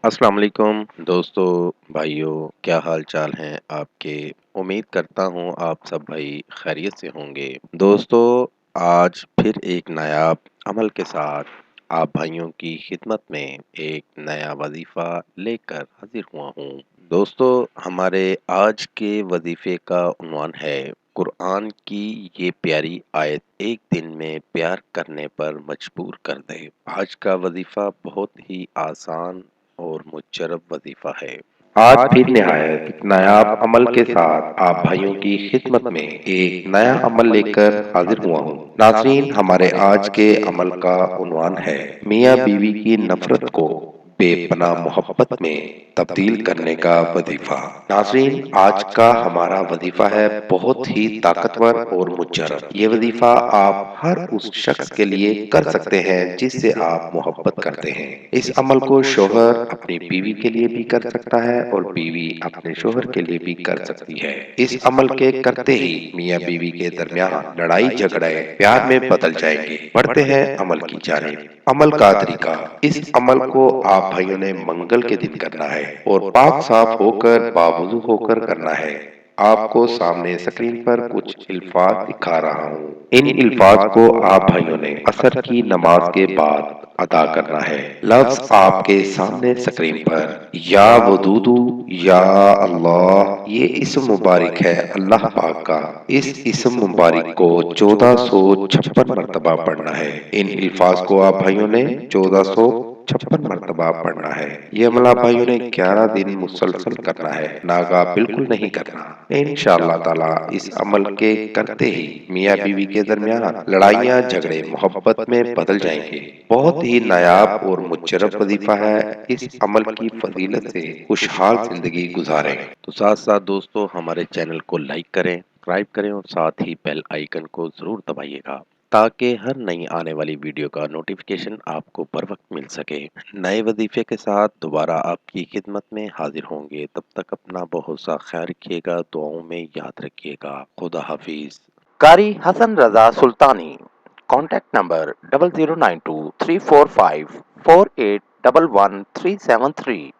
السلام علیکم دوستو، بھائیوں، کیا حال چال ہیں آپ کے؟ امید کرتا ہوں آپ سب بھائی خیریت سے ہوں گے۔ دوستو، آج پھر ایک نایاب عمل کے ساتھ آپ بھائیوں کی خدمت میں ایک نیا وظیفہ لے کر حاضر ہوا ہوں۔ دوستو، ہمارے آج کے وظیفے کا عنوان ہے قرآن کی یہ پیاری آیت ایک دن میں پیار کرنے پر مجبور کر دے۔ آج کا وظیفہ بہت ہی آسان اور مجرب وظیفہ ہے۔ آج پھر نہایت نایاب عمل کے ساتھ آپ بھائیوں کی خدمت میں ایک نیا عمل لے کر حاضر ہوا ہوں۔ ناظرین، ہمارے آج کے عمل کا عنوان ہے میاں بیوی کی نفرت کو بے پناہ محبت میں تبدیل کرنے کا وظیفہ۔ ناظرین، آج کا ہمارا وظیفہ ہے بہت ہی طاقتور اور مجرب۔ یہ وظیفہ آپ ہر اس شخص کے لیے کر سکتے ہیں جس سے آپ محبت کرتے ہیں۔ اس عمل کو شوہر اپنی بیوی کے لیے بھی کر سکتا ہے اور بیوی اپنے شوہر کے لیے بھی کر سکتی ہے۔ اس عمل کے کرتے ہی میاں بیوی کے درمیان لڑائی جھگڑے پیار میں بدل جائیں گے۔ بڑھتے ہیں عمل کی جانب۔ عمل کا طریقہ: اس عمل کو آپ بھائیوں نے منگل کے دن کرنا ہے اور پاک صاف ہو کر باوضو ہو کر کرنا ہے۔ آپ کو سامنے اسکرین پر کچھ الفاظ دکھا رہا ہوں۔ ان الفاظ کو آپ بھائیوں نے عصر کی نماز کے بعد ادا کرنا ہے۔ لفظ آپ کے سامنے اسکرین پر: یا ودودو، یا اللہ۔ یہ اسم مبارک ہے اللہ پاک کا۔ اس اسم مبارک کو 1456 مرتبہ پڑھنا ہے۔ ان الفاظ کو آپ بھائیوں نے 1456 مرتبہ پڑھنا ہے۔ یہ عمل آپ بھائیوں نے 11 دن مسلسل کرنا ہے، ناگا بالکل نہیں کرنا۔ انشاءاللہ تعالی اس عمل کے کرتے ہی میاں بیوی کے درمیان لڑائیاں جھگڑے محبت میں بدل جائیں گے۔ بہت ہی نایاب اور مجرب وظیفہ ہے۔ اس عمل کی فضیلت سے خوشحال زندگی گزاریں۔ تو ساتھ ساتھ دوستو، ہمارے چینل کو لائک کریں، سبسکرائب کریں اور ساتھ ہی بیل آئیکن کو ضرور دبائیے گا تاکہ ہر نئی آنے والی ویڈیو کا نوٹیفیکیشن آپ کو بر وقت مل سکے۔ نئے وظیفے کے ساتھ دوبارہ آپ کی خدمت میں حاضر ہوں گے۔ تب تک اپنا بہت سا خیال رکھیے گا، دعاؤں میں یاد رکھیے گا۔ خدا حافظ۔ قاری حسن رضا سلطانی، کانٹیکٹ نمبر 00923454811373